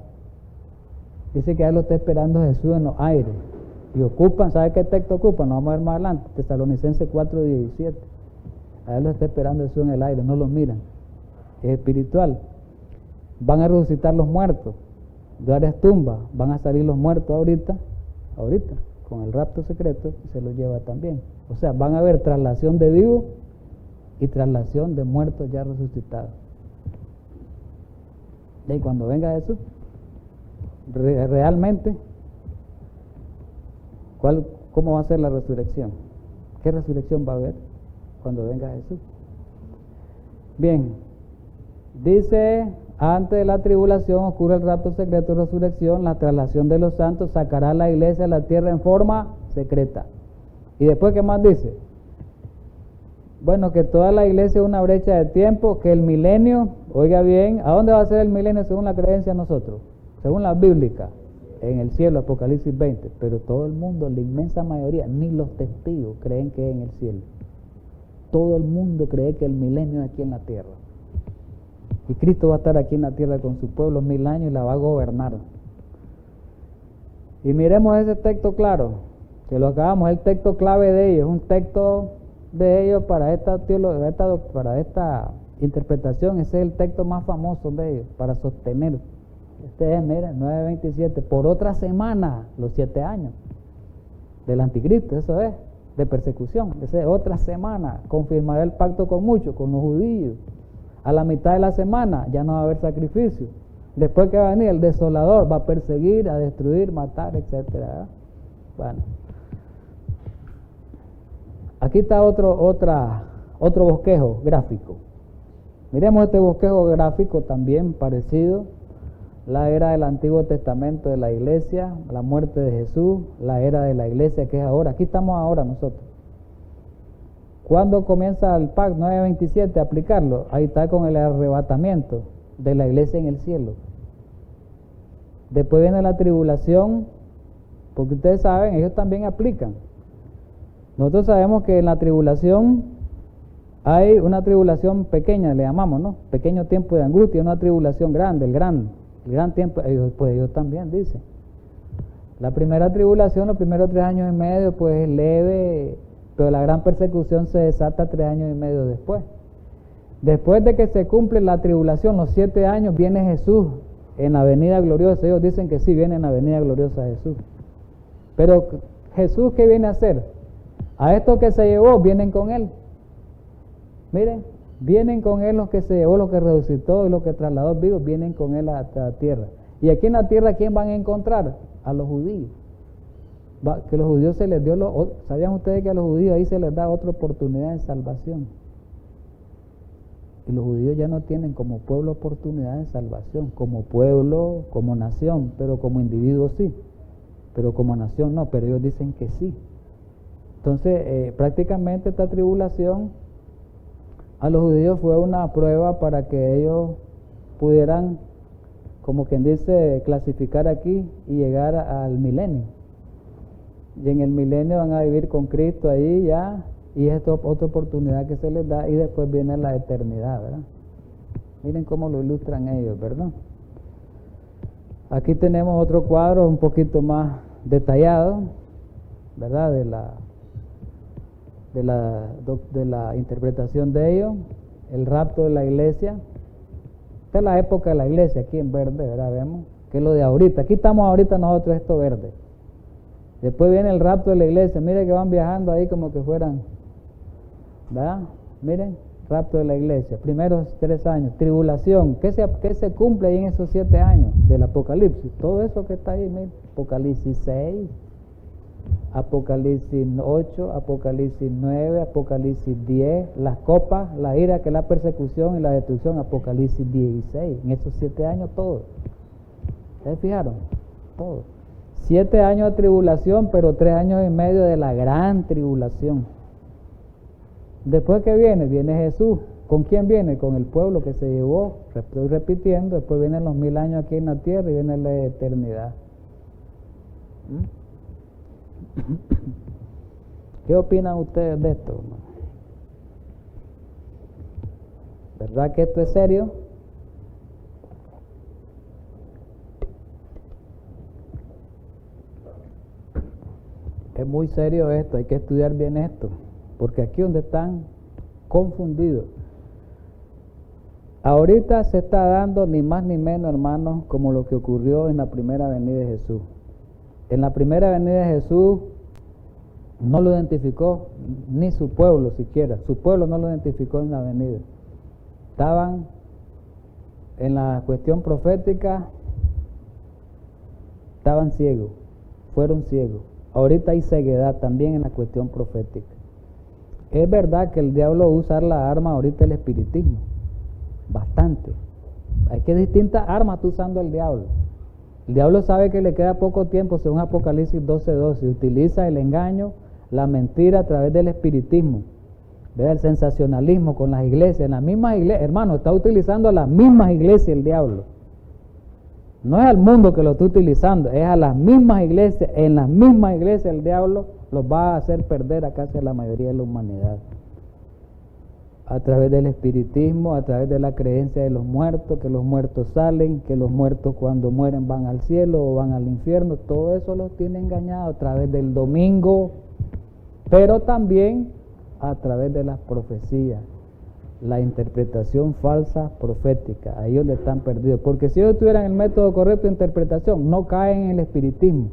Dice que él lo está esperando Jesús en los aires. Y ocupan, ¿sabe qué texto ocupan? Lo vamos a ver más adelante, Tesalonicenses 4:17. A él lo está esperando Jesús en el aire, no lo miran. Es espiritual. Van a resucitar los muertos de varias tumbas, van a salir los muertos ahorita, con el rapto secreto, y se los lleva también. O sea, van a haber traslación de vivos y traslación de muertos ya resucitados. Y cuando venga Jesús, realmente, ¿cómo va a ser la resurrección? ¿Qué resurrección va a haber cuando venga Jesús? Bien, dice, antes de la tribulación ocurre el rapto secreto de resurrección, la traslación de los santos, sacará a la iglesia a la tierra en forma secreta. Y después, ¿qué más dice? Bueno, que toda la iglesia es una brecha de tiempo, que el milenio, oiga bien, ¿a dónde va a ser el milenio según la creencia de nosotros? Según la bíblica, en el cielo, Apocalipsis 20, pero todo el mundo, la inmensa mayoría, ni los testigos creen que es en el cielo. Todo el mundo cree que el milenio es aquí en la tierra. Y Cristo va a estar aquí en la tierra con su pueblo 1000 años y la va a gobernar. Y miremos ese texto claro, que lo acabamos, el texto clave de ellos, un texto de ellos para esta interpretación, ese es el texto más famoso de ellos, para sostener. Este es, miren, 9:27, por otra semana, los 7 años del anticristo, eso es, de persecución, esa es otra semana, confirmará el pacto con muchos, con los judíos. A la mitad de la semana ya no va a haber sacrificio. Después que va a venir el desolador, va a perseguir, a destruir, matar, etcétera. Bueno, aquí está otro bosquejo gráfico. Miremos este bosquejo gráfico también parecido. La era del Antiguo Testamento de la iglesia, la muerte de Jesús, la era de la iglesia que es ahora. Aquí estamos ahora nosotros. ¿Cuándo comienza el pacto 9:27 a aplicarlo? Ahí está con el arrebatamiento de la iglesia en el cielo. Después viene la tribulación, porque ustedes saben, ellos también aplican. Nosotros sabemos que en la tribulación hay una tribulación pequeña, le llamamos, ¿no? Pequeño tiempo de angustia, una tribulación grande, el gran tiempo, ellos también dicen. La primera tribulación, los primeros 3 años y medio, pues es leve, pero la gran persecución se desata 3 años y medio después. Después de que se cumple la tribulación, los 7 años, viene Jesús en la venida gloriosa. Ellos dicen que sí, viene en la venida gloriosa Jesús. Pero Jesús, ¿qué viene a hacer? A estos que se llevó, vienen con Él. Miren, vienen con Él los que se llevó, los que resucitó y los que trasladó vivos, vienen con Él a la tierra. Y aquí en la tierra, ¿quién van a encontrar? A los judíos. Que los judíos se les dio, ¿sabían ustedes que a los judíos ahí se les da otra oportunidad de salvación? Y los judíos ya no tienen como pueblo oportunidad de salvación, como pueblo, como nación, pero como individuos sí, pero como nación no, pero ellos dicen que sí. Entonces, prácticamente esta tribulación a los judíos fue una prueba para que ellos pudieran, como quien dice, clasificar aquí y llegar al milenio. Y en el milenio van a vivir con Cristo ahí ya, y es otra oportunidad que se les da, y después viene la eternidad, ¿verdad? Miren cómo lo ilustran ellos, ¿verdad? Aquí tenemos otro cuadro un poquito más detallado, ¿verdad? De la interpretación de ellos, el rapto de la iglesia. Esta es la época de la iglesia, aquí en verde, ¿verdad? Vemos que es lo de ahorita. Aquí estamos ahorita nosotros, esto verde. Después viene el rapto de la iglesia. Miren que van viajando ahí como que fueran, ¿verdad? Miren, rapto de la iglesia. Primeros 3 años. Tribulación. ¿Qué se cumple ahí en esos 7 años del Apocalipsis? Todo eso que está ahí, miren. Apocalipsis 6, Apocalipsis 8, Apocalipsis 9, Apocalipsis 10, las copas, la ira, que es la persecución y la destrucción, Apocalipsis 16. En esos 7 años todo. ¿Ustedes fijaron? Todo. 7 años de tribulación, pero 3 años y medio de la gran tribulación. Después que viene Jesús. ¿Con quién viene? Con el pueblo que se llevó. Estoy repitiendo. Después vienen los 1000 años aquí en la tierra y viene la eternidad. ¿Qué opinan ustedes de esto? ¿Verdad que esto es serio? Es muy serio esto, hay que estudiar bien esto, porque aquí donde están confundidos. Ahorita se está dando ni más ni menos, hermanos, como lo que ocurrió en la primera venida de Jesús. En la primera venida de Jesús no lo identificó ni su pueblo siquiera, su pueblo no lo identificó en la venida. Estaban en la cuestión profética, estaban ciegos, fueron ciegos. Ahorita hay ceguedad también en la cuestión profética. Es verdad que el diablo usa la arma ahorita el espiritismo, bastante. Hay que distintas armas está usando el diablo. El diablo sabe que le queda poco tiempo, según Apocalipsis 12:12, utiliza el engaño, la mentira a través del espiritismo, ¿verdad? El sensacionalismo con las iglesias, en las mismas iglesias, hermano, está utilizando a las mismas iglesias el diablo. No es al mundo que lo está utilizando, es a las mismas iglesias. En las mismas iglesias el diablo los va a hacer perder a casi la mayoría de la humanidad. A través del espiritismo, a través de la creencia de los muertos, que los muertos salen, que los muertos cuando mueren van al cielo o van al infierno. Todo eso los tiene engañados a través del domingo, pero también a través de las profecías. La interpretación falsa profética, ahí donde están perdidos, porque si ellos tuvieran el método correcto de interpretación, no caen en el espiritismo,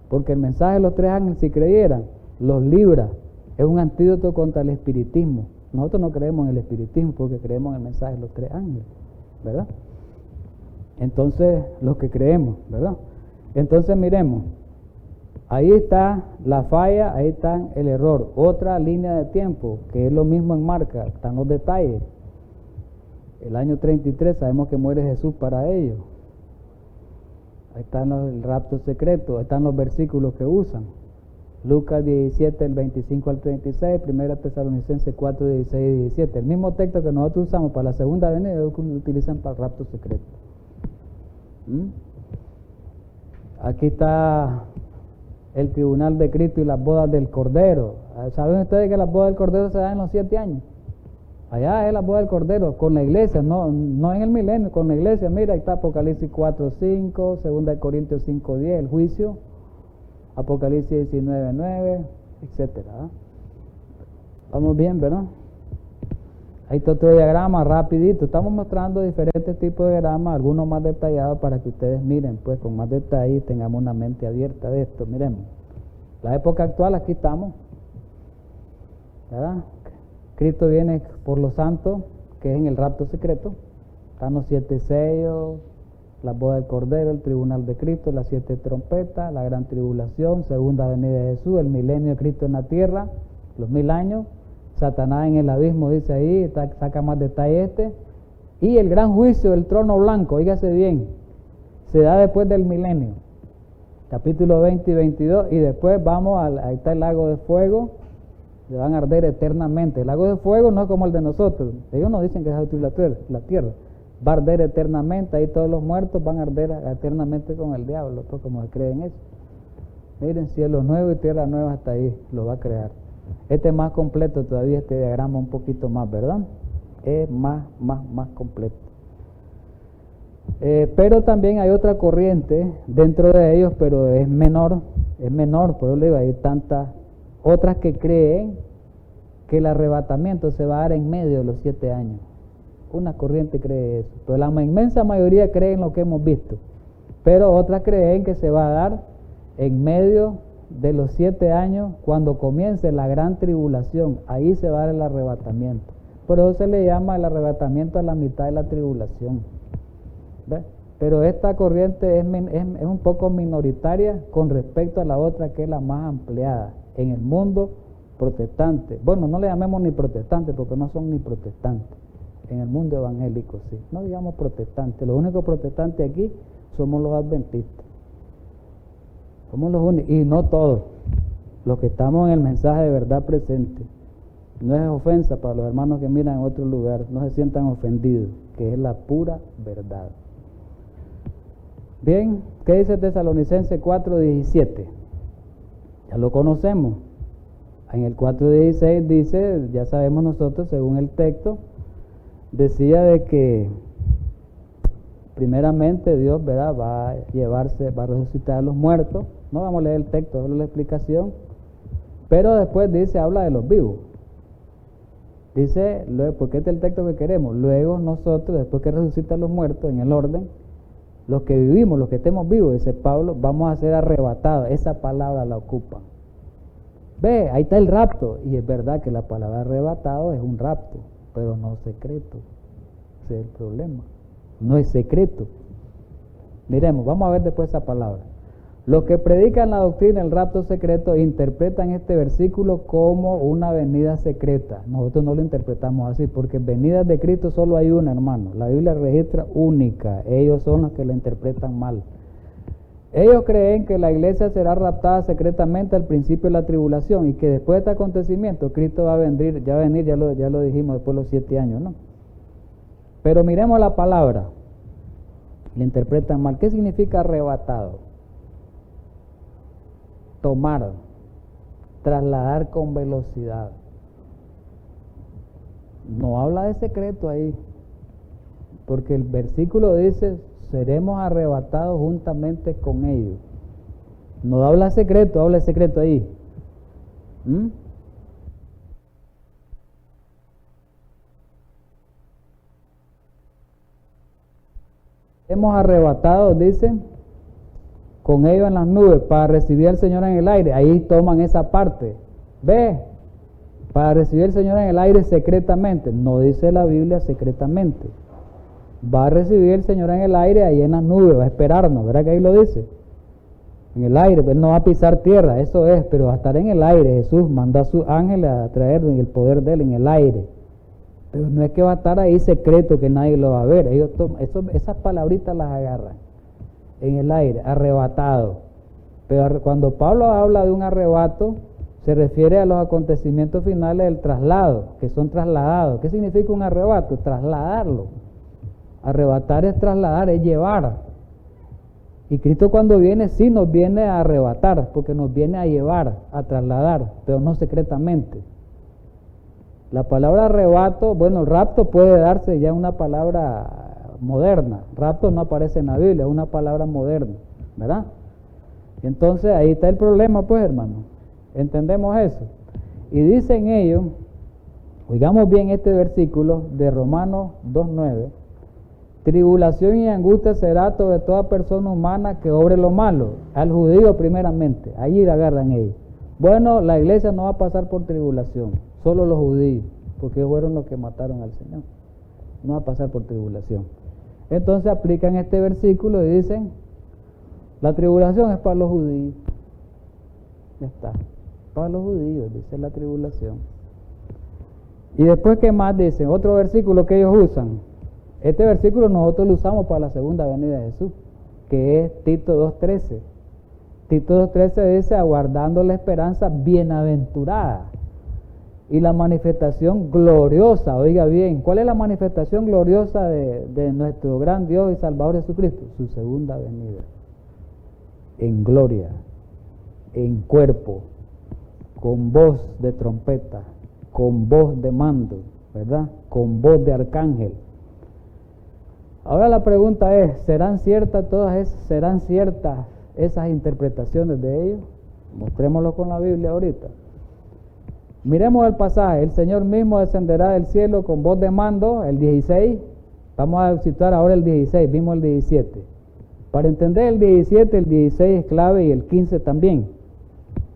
porque el mensaje de los 3 ángeles, si creyeran, los libra, es un antídoto contra el espiritismo. Nosotros no creemos en el espiritismo porque creemos en el mensaje de los 3 ángeles, ¿verdad? Entonces, los que creemos, ¿verdad? Entonces miremos, ahí está la falla, ahí está el error. Otra línea de tiempo, que es lo mismo en marca, están los detalles. El año 33 sabemos que muere Jesús para ellos. Ahí están el rapto secreto, ahí están los versículos que usan. Lucas 17, el 25 al 36, 1 Tesalonicenses 4, 16 y 17. El mismo texto que nosotros usamos para la segunda venida, ellos lo utilizan para el rapto secreto. Aquí está el tribunal de Cristo y las bodas del Cordero. ¿Saben ustedes que las bodas del Cordero se dan en los 7 años? Allá es la boda del Cordero, con la iglesia, no en el milenio, con la iglesia. Mira, ahí está Apocalipsis 4, 5, 2 Corintios 5, 10, el juicio. Apocalipsis 19, 9, etcétera. Vamos bien, ¿verdad? Ahí está otro diagrama rapidito. Estamos mostrando diferentes tipos de diagramas, algunos más detallados para que ustedes miren, pues con más detalle y tengamos una mente abierta de esto. Miremos, la época actual, aquí estamos, ¿verdad? Cristo viene por los santos, que es en el rapto secreto. Están los 7 sellos, la boda del Cordero, el tribunal de Cristo, las 7 trompetas, la gran tribulación, segunda venida de Jesús, el milenio de Cristo en la tierra, los 1000 años, Satanás en el abismo, dice ahí, saca más detalle y el gran juicio del trono blanco, oígase bien, se da después del milenio, capítulo 20 y 22, y después vamos, ahí está el lago de fuego, le van a arder eternamente. El lago de fuego no es como el de nosotros, ellos nos dicen que es la tierra, va a arder eternamente, ahí todos los muertos van a arder eternamente con el diablo, pues como creen eso. Miren, cielo nuevo y tierra nueva hasta ahí, lo va a crear. Este es más completo todavía, este diagrama un poquito más, ¿verdad? Es más completo. Pero también hay otra corriente dentro de ellos, pero es menor, por eso le digo, hay tantas otras que creen que el arrebatamiento se va a dar en medio de los 7 años. Una corriente cree eso, pero la inmensa mayoría cree en lo que hemos visto, pero otras creen que se va a dar en medio de los 7 años, cuando comience la gran tribulación, ahí se va a dar el arrebatamiento. Por eso se le llama el arrebatamiento a la mitad de la tribulación. ¿Ve? Pero esta corriente es un poco minoritaria con respecto a la otra, que es la más ampliada en el mundo protestante. Bueno, no le llamemos ni protestantes porque no son ni protestantes. En el mundo evangélico sí, no digamos protestantes, los únicos protestantes aquí somos los adventistas, somos los únicos, y no todos, los que estamos en el mensaje de verdad presente. No es ofensa para los hermanos que miran en otro lugar, no se sientan ofendidos, que es la pura verdad. Bien, ¿qué dice Tesalonicenses 4:17? Ya lo conocemos. En el 4:16 dice, ya sabemos nosotros, según el texto, decía de que primeramente Dios, ¿verdad?, va a resucitar a los muertos. No vamos a leer el texto, solo la explicación. Pero después dice, habla de los vivos. Dice, porque este es el texto que queremos. Luego nosotros, después que resucitan los muertos, en el orden, los que vivimos, los que estemos vivos, dice Pablo, vamos a ser arrebatados. Esa palabra la ocupan. Ve, ahí está el rapto. Y es verdad que la palabra arrebatado es un rapto, pero no secreto. Ese es el problema. No es secreto. Miremos, vamos a ver después esa palabra. Los que predican la doctrina del rapto secreto interpretan este versículo como una venida secreta. Nosotros no lo interpretamos así, porque venidas de Cristo solo hay una, hermano. La Biblia registra única. Ellos son los que la interpretan mal. Ellos creen que la iglesia será raptada secretamente al principio de la tribulación y que después de este acontecimiento Cristo va a venir, ya lo dijimos, después de los 7 años, ¿no? Pero miremos la palabra, la interpretan mal. ¿Qué significa arrebatado? Tomar, trasladar con velocidad. No habla de secreto ahí, porque el versículo dice, seremos arrebatados juntamente con ellos. No habla de secreto, habla de secreto ahí. Seremos arrebatados, dice, con ellos en las nubes para recibir al Señor en el aire. Ahí toman esa parte. Ve, para recibir al Señor en el aire secretamente. No dice la Biblia secretamente. Va a recibir el Señor en el aire, ahí en las nubes, va a esperarnos, ¿verdad que ahí lo dice? En el aire, Él no va a pisar tierra, eso es, pero va a estar en el aire. Jesús manda a sus ángeles a traerlo en el poder de Él, en el aire. Pero no es que va a estar ahí secreto que nadie lo va a ver. Ellos esas palabritas las agarran en el aire, arrebatado. Pero cuando Pablo habla de un arrebato, se refiere a los acontecimientos finales del traslado, que son trasladados. ¿Qué significa un arrebato? Trasladarlo. Arrebatar es trasladar, es llevar. Y Cristo cuando viene, sí nos viene a arrebatar, porque nos viene a llevar, a trasladar, pero no secretamente. La palabra arrebato, bueno, el rapto puede darse ya una palabra moderna. Rapto no aparece en la Biblia, es una palabra moderna, ¿verdad? Entonces ahí está el problema, pues, hermano. Entendemos eso. Y dicen ellos, oigamos bien este versículo de Romanos 2:9. Tribulación y angustia será sobre toda persona humana que obre lo malo. Al judío primeramente, allí la agarran ellos. Bueno, la iglesia no va a pasar por tribulación, solo los judíos, porque fueron los que mataron al Señor. No va a pasar por tribulación. Entonces aplican este versículo y dicen, la tribulación es para los judíos. Ya está, para los judíos, dice la tribulación. Y después, ¿qué más dicen? Otro versículo que ellos usan. Este versículo nosotros lo usamos para la segunda venida de Jesús, que es Tito 2:13. Tito 2:13 dice, aguardando la esperanza bienaventurada y la manifestación gloriosa. Oiga bien, ¿cuál es la manifestación gloriosa de nuestro gran Dios y Salvador Jesucristo? Su segunda venida, en gloria, en cuerpo, con voz de trompeta, con voz de mando, ¿verdad? Con voz de arcángel. Ahora la pregunta es, ¿serán ciertas esas interpretaciones de ellos? Mostrémoslo con la Biblia ahorita. Miremos el pasaje, el Señor mismo descenderá del cielo con voz de mando, el 16, vamos a citar ahora el 16, vimos el 17. Para entender el 17, el 16 es clave y el 15 también,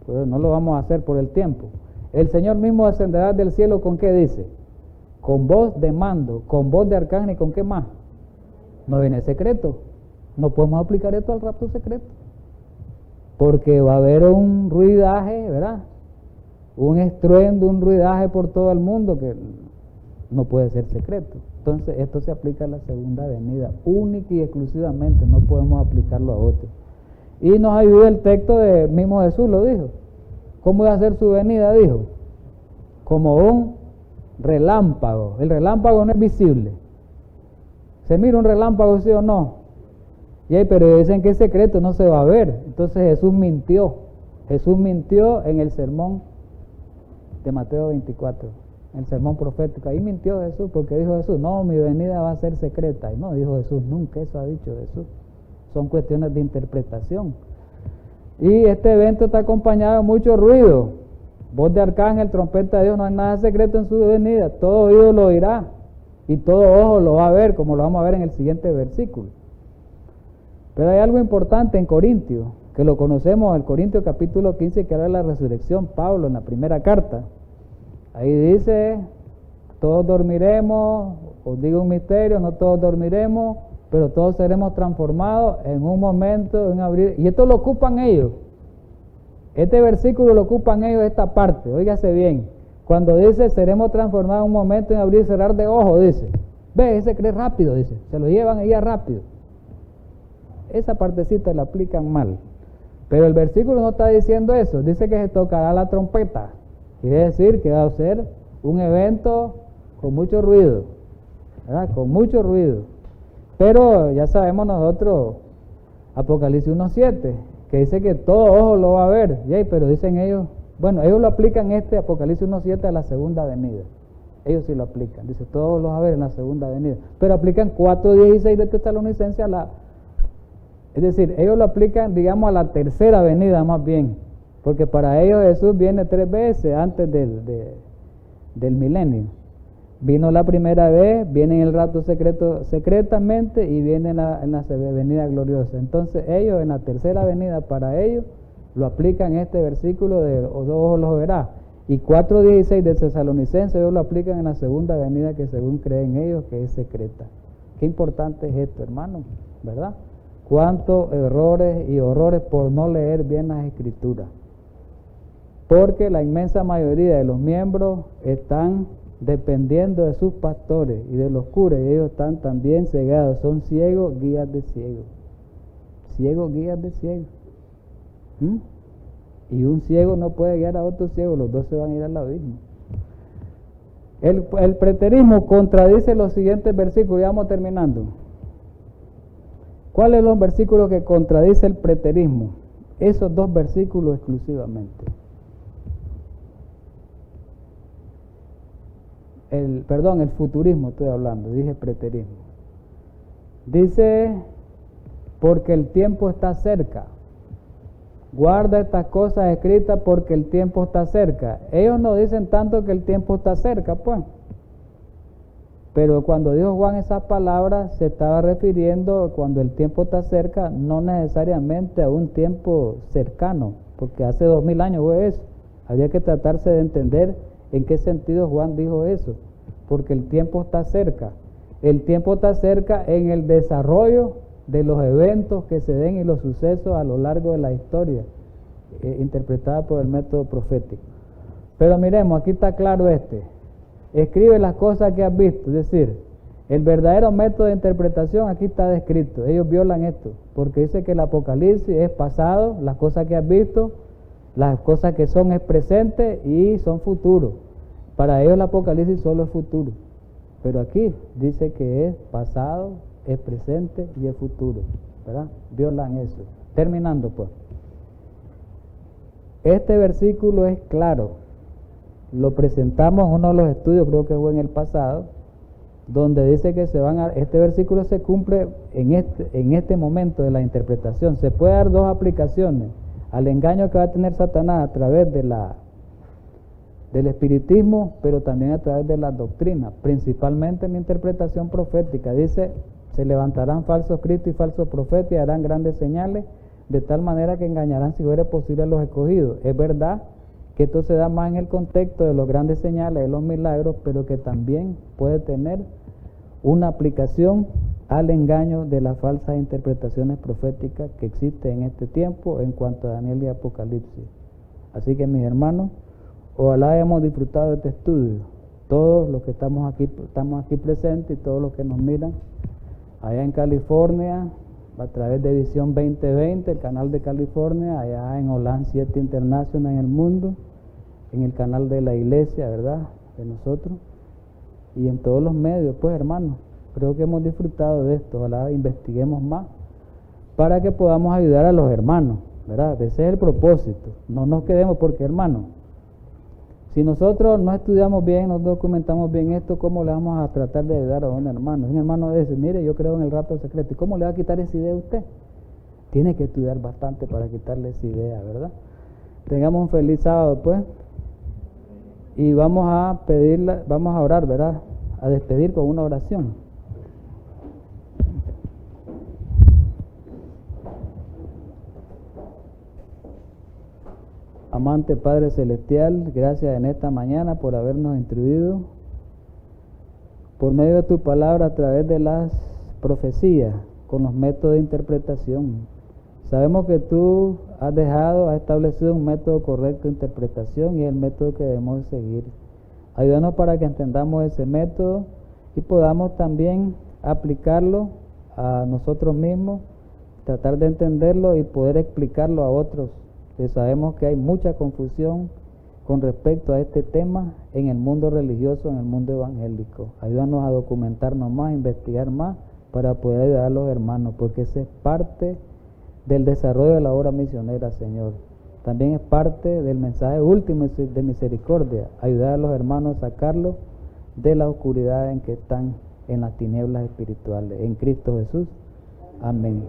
pero no lo vamos a hacer por el tiempo. El Señor mismo descenderá del cielo, ¿con qué dice? Con voz de mando, con voz de arcángel, ¿y con qué más? No viene secreto. No podemos aplicar esto al rapto secreto, porque va a haber un ruidaje, ¿verdad? Un estruendo, un ruidaje por todo el mundo que no puede ser secreto. Entonces esto se aplica a la segunda venida, única y exclusivamente, no podemos aplicarlo a otro. Y nos ayuda el texto de mismo Jesús, lo dijo. ¿Cómo iba a ser su venida? Dijo, como un relámpago. El relámpago no es visible. ¿Se mira un relámpago, sí o no? Pero dicen que es secreto, no se va a ver. Entonces Jesús mintió. Jesús mintió en el sermón de Mateo 24, el sermón profético. Ahí mintió Jesús, porque dijo Jesús, no, mi venida va a ser secreta. Y no, dijo Jesús, nunca eso ha dicho Jesús. Son cuestiones de interpretación. Y este evento está acompañado de mucho ruido. Voz de arcángel, trompeta de Dios, no hay nada secreto en su venida. Todo oído lo oirá y todo ojo lo va a ver, como lo vamos a ver en el siguiente versículo. Pero hay algo importante en Corintios, que lo conocemos, el Corintios capítulo 15, que habla de la resurrección, Pablo en la primera carta. Ahí dice, todos dormiremos, os digo un misterio, no todos dormiremos, pero todos seremos transformados en un momento, en abrir. Y esto lo ocupan ellos. Este versículo lo ocupan ellos, esta parte, óigase bien. Cuando dice, seremos transformados en un momento, en abrir y cerrar de ojos, dice. Ve, ese cree rápido, dice. Se lo llevan allá rápido. Esa partecita la aplican mal. Pero el versículo no está diciendo eso. Dice que se tocará la trompeta. Quiere decir que va a ser un evento con mucho ruido, ¿verdad? Con mucho ruido. Pero ya sabemos nosotros, Apocalipsis 1:7, que dice que todo ojo lo va a ver. Pero dicen ellos, bueno, ellos lo aplican Apocalipsis 1:7 a la segunda venida. Ellos sí lo aplican. Dice, todos lo va a ver en la segunda venida. Pero aplican 4:16 de Tesalonicenses a la... Es decir, ellos lo aplican, digamos, a la tercera venida más bien. Porque para ellos Jesús viene 3 veces antes del milenio. Vino la primera vez, viene en el rato secretamente y viene en la venida gloriosa. Entonces ellos en la tercera venida, para ellos, lo aplican este versículo de los ojos los verá. Y 4:16 de Tesalonicenses, ellos lo aplican en la segunda venida, que según creen ellos que es secreta. Qué importante es esto, hermano, ¿verdad? Cuántos errores y horrores por no leer bien las escrituras. Porque la inmensa mayoría de los miembros están dependiendo de sus pastores y de los curas, y ellos están también cegados, son ciegos, guías de ciegos. Ciegos, guías de ciegos. ¿Mm? Y un ciego no puede guiar a otro ciego, los dos se van a ir al abismo. El preterismo contradice los siguientes versículos, ya vamos terminando. ¿Cuáles son los versículos que contradice el preterismo? Esos dos versículos exclusivamente. El futurismo estoy hablando, dije preterismo. Dice, porque el tiempo está cerca. Guarda estas cosas escritas porque el tiempo está cerca. Ellos no dicen tanto que el tiempo está cerca, pues. Pero cuando dijo Juan esas palabras, se estaba refiriendo, cuando el tiempo está cerca, no necesariamente a un tiempo cercano, porque hace 2000 años fue eso. Había que tratarse de entender en qué sentido Juan dijo eso, porque el tiempo está cerca. El tiempo está cerca en el desarrollo de los eventos que se den y los sucesos a lo largo de la historia, interpretada por el método profético. Pero miremos, aquí está claro escribe las cosas que has visto, es decir, el verdadero método de interpretación aquí está descrito. Ellos violan esto, porque dice que el Apocalipsis es pasado, las cosas que has visto, las cosas que son es presente y son futuro. Para ellos el Apocalipsis solo es futuro, pero aquí dice que es pasado, es presente y es futuro, ¿verdad? Violan eso. Terminando pues, este versículo es claro, lo presentamos en uno de los estudios, creo que fue en el pasado, donde dice que este versículo se cumple en este momento de la interpretación. Se puede dar dos aplicaciones al engaño que va a tener Satanás a través del espiritismo, pero también a través de la doctrina, principalmente en la interpretación profética. Dice, se levantarán falsos cristos y falsos profetas y harán grandes señales, de tal manera que engañarán, si fuera posible, a los escogidos. Es verdad que esto se da más en el contexto de los grandes señales, de los milagros, pero que también puede tener una aplicación al engaño de las falsas interpretaciones proféticas que existen en este tiempo en cuanto a Daniel y Apocalipsis. Así que, mis hermanos, ojalá hayamos disfrutado de este estudio. Todos los que estamos aquí presentes y todos los que nos miran allá en California, a través de Visión 2020, el canal de California, allá en Holland 7 International en el mundo, en el canal de la iglesia, ¿verdad?, de nosotros, y en todos los medios. Pues, hermanos, creo que hemos disfrutado de esto. Ojalá investiguemos más para que podamos ayudar a los hermanos, ¿verdad? Ese es el propósito. No nos quedemos, porque, hermanos, si nosotros no estudiamos bien, no documentamos bien esto, ¿cómo le vamos a tratar de ayudar a un hermano? Un hermano dice, mire, yo creo en el rapto secreto. ¿Y cómo le va a quitar esa idea a usted? Tiene que estudiar bastante para quitarle esa idea, ¿verdad? Tengamos un feliz sábado, pues. Y vamos a orar, ¿verdad? A despedir con una oración. Amante Padre Celestial, gracias en esta mañana por habernos instruido por medio de tu palabra a través de las profecías, con los métodos de interpretación. Sabemos que tú has establecido un método correcto de interpretación y es el método que debemos seguir. Ayúdanos para que entendamos ese método y podamos también aplicarlo a nosotros mismos, tratar de entenderlo y poder explicarlo a otros. Sabemos que hay mucha confusión con respecto a este tema en el mundo religioso, en el mundo evangélico. Ayúdanos a documentarnos más, a investigar más, para poder ayudar a los hermanos, porque esa es parte del desarrollo de la obra misionera, Señor. También es parte del mensaje último de misericordia, ayudar a los hermanos a sacarlos de la oscuridad en que están, en las tinieblas espirituales. En Cristo Jesús. Amén.